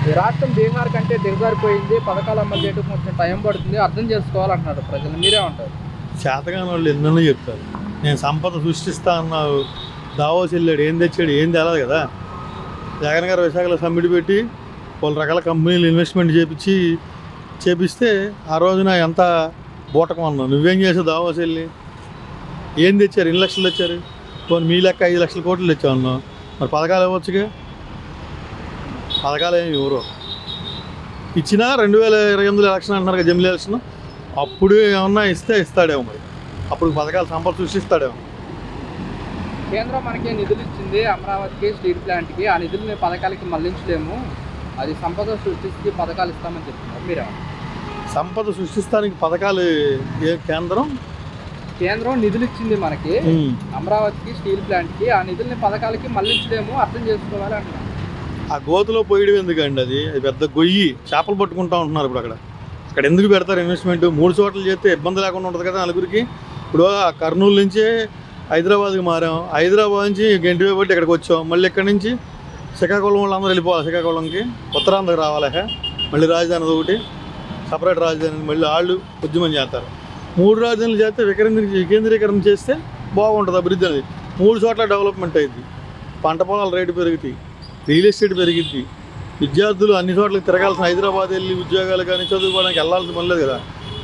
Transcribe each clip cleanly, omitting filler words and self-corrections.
ఈ రాష్ట్రం బీహార్ కంటే దిగజారిపోయింది, పథకాలు అమలు చేయడం కొంచెం టైం పడుతుంది, అర్థం చేసుకోవాలంటున్నారు ప్రజలు. మీరే ఉంటారు? చేతగాని వాళ్ళు ఎన్నెన్నో చెప్తారు. నేను సంపద సృష్టిస్తా అన్నావు, దావోస్ వెళ్ళాడు, ఏం తెచ్చాడు, ఏం తేలేదు కదా. జగన్ గారు విశాఖలో సమ్మిట్ పెట్టి పలు రకాల కంపెనీలు ఇన్వెస్ట్మెంట్ చేపిస్తే ఆ రోజున ఎంత బూటకం అన్నావు. నువ్వేం చేసావు దావోస్ వెళ్ళి? ఏం తెచ్చారు? ఎన్ని లక్షలు తెచ్చారు? పోనీ మీ లెక్క 5 లక్షల కోట్లు తెచ్చావు అన్నావు. మరి పథకాలు ఇవ్వచ్చుగా. పథకాలు ఏమి ఎవరు ఇచ్చినా 2028 ఎలక్షన్ అంటున్నారు కదా, జమిలీ ఎలక్షన్. అప్పుడు ఏమన్నా ఇస్తాడేమో, మరి అప్పుడు పథకాలు సంపద సృష్టిస్తాడేమో. కేంద్రం మనకి నిధులు ఇచ్చింది అమరావతికి, స్టీల్ ప్లాంట్కి. ఆ నిధులని పథకాలకి మళ్లించలేము, అది సంపద సృష్టించి పథకాలు ఇస్తామని చెప్తున్నారు. మీరే సంపద సృష్టిస్తానికి పథకాలు కేంద్రం నిధులు ఇచ్చింది మనకి అమరావతికి, స్టీల్ ప్లాంట్కి. ఆ నిధుల్ని పథకాలకి మళ్లించలేము, అర్థం చేసుకోవాలి అంటున్నారు. ఆ గోతులో పోయడం ఎందుకండి? అది పెద్ద గొయ్యి, చేపలు పట్టుకుంటా ఉంటున్నారు. ఇప్పుడు అక్కడ ఎందుకు పెడతారు ఇన్వెస్ట్మెంట్? 3 చోట్ల చేస్తే ఇబ్బంది లేకుండా ఉంటుంది కదా నలుగురికి. ఇప్పుడు కర్నూలు నుంచే హైదరాబాద్కి మారాం, హైదరాబాద్ నుంచి గంటి బట్టి ఇక్కడికి వచ్చాం, మళ్ళీ ఇక్కడి నుంచి శ్రీకాకుళం వాళ్ళందరూ వెళ్ళిపోవాలి. శ్రీకాకుళంకి ఉత్తరాంధ్రకి రావాలి, మళ్ళీ రాజధాని ఒకటి సపరేట్ రాజధాని, మళ్ళీ వాళ్ళు ఉద్యమం చేస్తారు. 3 రాజధానులు చేస్తే వికేంద్రీకరణ చేస్తే బాగుంటుంది అభివృద్ధి అనేది. 3 చోట్ల డెవలప్మెంట్ అయింది, పంట పొలాల రేటు పెరుగుతాయి, రియల్ ఎస్టేట్ పెరిగిద్ది, విద్యార్థులు అన్ని చోట్లకి తిరగాల్సిన, హైదరాబాద్ వెళ్ళి ఉద్యోగాలు కానీ చదువుకోవడానికి వెళ్ళాల్సిన పని లేదు కదా.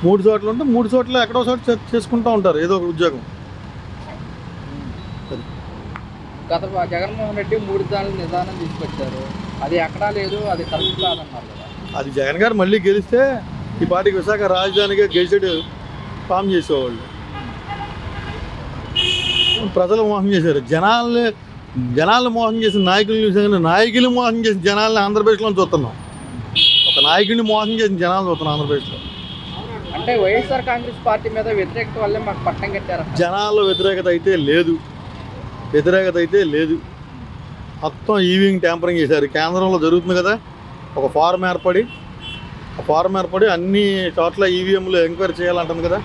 3 చోట్ల ఉంటే 3 చోట్ల ఎక్కడో చోట చేసుకుంటూ ఉంటారు ఏదో ఒక ఉద్యోగం. గత జగన్మోహన్ రెడ్డి 3 దాడుల నిదానం తీసుకొచ్చారు, అది ఎక్కడా లేదు, అది కరెక్ట్ కాదన్నారు కదా. అది జగన్ గారు మళ్ళీ గెలిస్తే ఈ పార్టీకి విశాఖ రాజధానిగా గెలిచెడ్ ఫామ్ చేసేవాళ్ళు. ప్రజలు మోసం చేశారు, జనాలను మోసం చేసిన నాయకులు మోసం చేసిన జనాలని ఆంధ్రప్రదేశ్లో చూస్తున్నాం. ఒక నాయకుడిని మోసం చేసిన జనాలు చూస్తున్నాం ఆంధ్రప్రదేశ్లో. అంటే వైఎస్ఆర్ కాంగ్రెస్ పార్టీ మీద వ్యతిరేకత వల్లే మాకు పట్టం కట్టారు. జనాల్లో వ్యతిరేకత అయితే లేదు, మొత్తం ఈవీఎం ట్యాంపరింగ్ చేశారు. కేంద్రంలో జరుగుతుంది కదా, ఒక ఫారం ఏర్పడి అన్ని చోట్ల ఈవీఎంలు ఎంక్వైరీ చేయాలంటుంది కదా.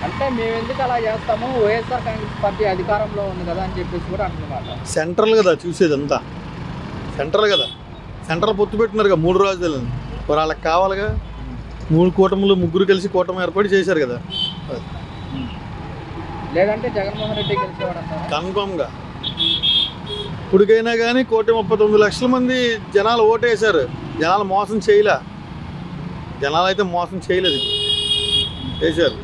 అంటే మేము ఎందుకు అలా చేస్తాము, వైఎస్ఆర్ కాంగ్రెస్ పార్టీ అధికారంలో ఉంది కదా అని చెప్పేసి కూడా అంటున్నమాట. సెంట్రల్ కదా చూసేది అంతా, సెంట్రల్ పొత్తు పెట్టినారు కదా 3 రాజధానులు. మరి వాళ్ళకి కావాలిగా. 3 కూటములు, 3 కలిసి కూటమి ఏర్పడి చేశారు కదా. లేదంటే జగన్మోహన్ రెడ్డి గెలిచేవాడు అంటారా? కన్ఫామ్గా. ఇప్పటికైనా కానీ 139 లక్షల మంది జనాలు ఓటేశారు. జనాలు అయితే మోసం చేయలేదు, చేశారు.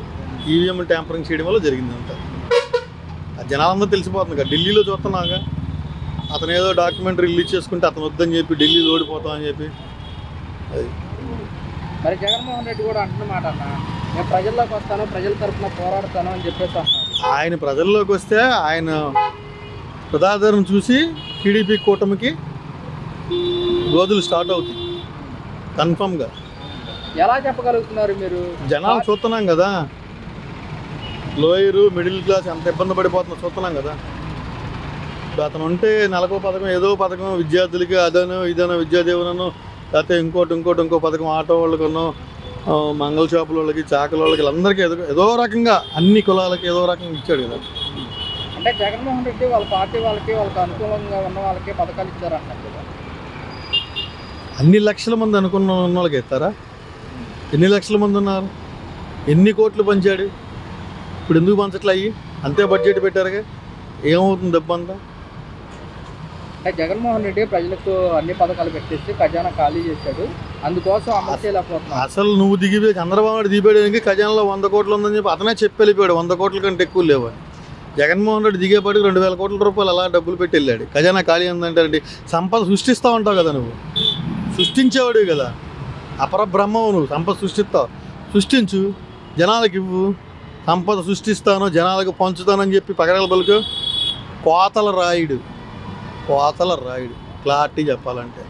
ఈవీఎం ట్యాంపరింగ్ చేయడం వల్ల జరిగింది అంతా. ఆ జనాలందరూ తెలిసిపోతుంది కదా. ఢిల్లీలో చూస్తున్నాగా, అతను ఏదో డాక్యుమెంటరీ రిలీజ్ చేసుకుంటే అతను వద్దని చెప్పి ఢిల్లీలో ఓడిపోతామని చెప్పి. అది మరి జగన్మోహన్ రెడ్డి కూడా అంటున్నమాట, అన్న నేను ప్రజల్లోకి వస్తాను, ప్రజల తరఫున పోరాడతాను అని చెప్పేసి అంటున్నారు. ఆయన ప్రజల్లోకి వస్తే ఆయన ప్రజాదరణ చూసి టీడీపీ కూటమికి రోజులు స్టార్ట్ అవుతాయి కన్ఫామ్గా. ఎలా చెప్పగలుగుతున్నారు మీరు? జనాలు చూస్తున్నాం కదా, లోయరు మిడిల్ క్లాస్ ఎంత ఇబ్బంది పడిపోతుందో చూస్తున్నాం కదా. అతను ఉంటే నెలకో పథకం, ఏదో పథకం విద్యార్థులకి, ఇదనో విద్యాదేవునో, లేకపోతే ఇంకో పథకం ఆటో వాళ్ళకనో, మంగళ షాపుల వాళ్ళకి, చాకల వాళ్ళకి, అందరికీ ఏదో రకంగా అన్ని కులాలకి ఏదో రకంగా ఇచ్చాడు కదా. అంటే జగన్మోహన్ రెడ్డి వాళ్ళ పార్టీ వాళ్ళకి అనుకూలంగా ఉన్న వాళ్ళకి పథకాలు ఇచ్చారంటారు కదా. అన్ని లక్షల మంది ఉన్న వాళ్ళకి ఇస్తారా? ఎన్ని లక్షల మంది ఉన్నారు? ఎన్ని కోట్లు పంచాడు? ఇప్పుడు ఎందుకు పంచట్లే? అయ్యి అంతే బడ్జెట్ పెట్టారుగా, ఏమవుతుంది దెబ్బ అంతా? అంటే జగన్మోహన్ రెడ్డి ప్రజలకు అన్ని పథకాలు పెట్టేసి ఖజానా ఖాళీ చేశాడు, అందుకోసం అమలు చేయలేకపోతున్నాడు. అసలు నువ్వు దిగిపోయి చంద్రబాబు నాయుడు దిగిపోయాడానికి ఖజానాలో 100 కోట్లు ఉందని చెప్పి అతనే చెప్పి వెళ్ళిపోయాడు. 100 కోట్ల కంటే ఎక్కువ లేవని. జగన్మోహన్ రెడ్డి దిగేపాటికి 2000 కోట్ల రూపాయలు అలా డబ్బులు పెట్టి వెళ్ళాడు. ఖజానా ఖాళీ ఉందంటే రెడ్డి సంపద సృష్టిస్తూ ఉంటావు కదా, నువ్వు సృష్టించేవాడు కదా, అపరబ్రహ్మవు నువ్వు. సంపద సృష్టించు, జనాలకు ఇవ్వు. సంపద సృష్టిస్తాను, జనాలకు పంచుతానని చెప్పి పగడల బలుకు కోతల రాయుడు క్లారిటీ చెప్పాలంటే.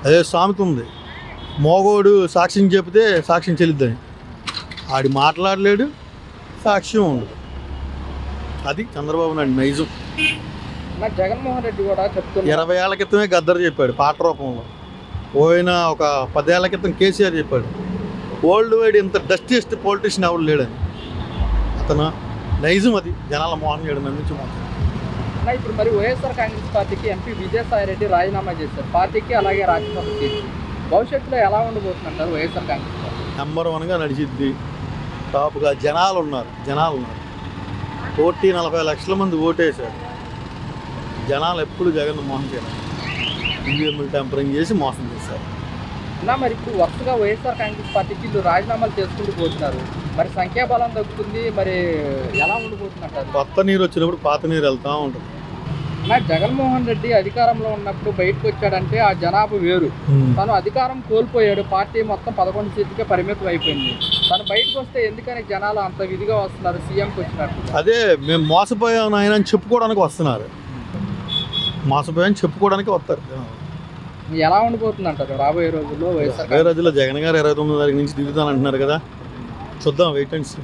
అదే సామెత ఉంది, మోగోడు సాక్ష్యం చెబితే సాక్ష్యం చెల్లిద్దని. ఆడి మాట్లాడలేడు, సాక్ష్యం ఉండదు. అది చంద్రబాబు నాయుడు నైజం. జగన్మోహన్ రెడ్డి కూడా చెప్తున్నారు, 20 ఏళ్ల క్రితమే గద్దర్ చెప్పాడు పాట రూపంలో. పోయిన ఒక 10 ఏళ్ల క్రితం కేసీఆర్ చెప్పాడు, వరల్డ్ వైడ్ ఇంత డస్టియస్ట్ పొలిటీషియన్ ఎవరు లేడని. అతను నైజం, అది జనాల మోహన్ చేయడం నుంచి మాత్రం. అన్న ఇప్పుడు మరి వైఎస్ఆర్ కాంగ్రెస్ పార్టీకి ఎంపీ విజయసాయిరెడ్డి రాజీనామా చేశారు, పార్టీకి అలాగే రాజ్యసభ సీటు. భవిష్యత్తులో ఎలా ఉండబోతుందంటారు వైఎస్ఆర్ కాంగ్రెస్ పార్టీ? నెంబర్ 1గా నడిచిద్ది. టాప్గా జనాలు ఉన్నారు. 40 లక్షల మంది ఓటేశారు. జనాలు ఎప్పుడు జగన్మోహన్ రెడ్డి ఈవీఎంలు టెంపరింగ్ చేసి మోసం చేశారు. అన్నా మరి ఇప్పుడు వరుసగా వైఎస్ఆర్ కాంగ్రెస్ పార్టీకి వీళ్ళు రాజీనామాలు చేసుకుంటూ పోతున్నారు, మరి సంఖ్యాబలం తగ్గుతుంది, మరి ఎలా ఉండబోతుందంటారు? కొత్త నీరు వచ్చినప్పుడు పాత నీరు వెళ్తూ ఉంటుంది. నాకు జగన్మోహన్ రెడ్డి అధికారంలో ఉన్నప్పుడు బయటకు వచ్చాడంటే ఆ జనాభా వేరు. తను అధికారం కోల్పోయాడు, పార్టీ మొత్తం 11 సీట్లకే పరిమితం అయిపోయింది. తను బయటకు వస్తే ఎందుకని జనాలు అంత విధిగా వస్తున్నారు సీఎంకి వచ్చినట్టు? అదే మేము మోసపోయాం ఆయన అని చెప్పుకోవడానికి వస్తున్నారు. మోసపోయాని చెప్పుకోవడానికి వస్తారు. ఎలా ఉండిపోతుంది అంటారు రాబోయే రోజుల్లో వైఎస్ఆర్? రాబోయే రోజుల్లో జగన్ గారు 29వ తారీఖు నుంచి దిగుతానంటున్నారు కదా, చూద్దాం, వెయిట్ అండ్ సీ.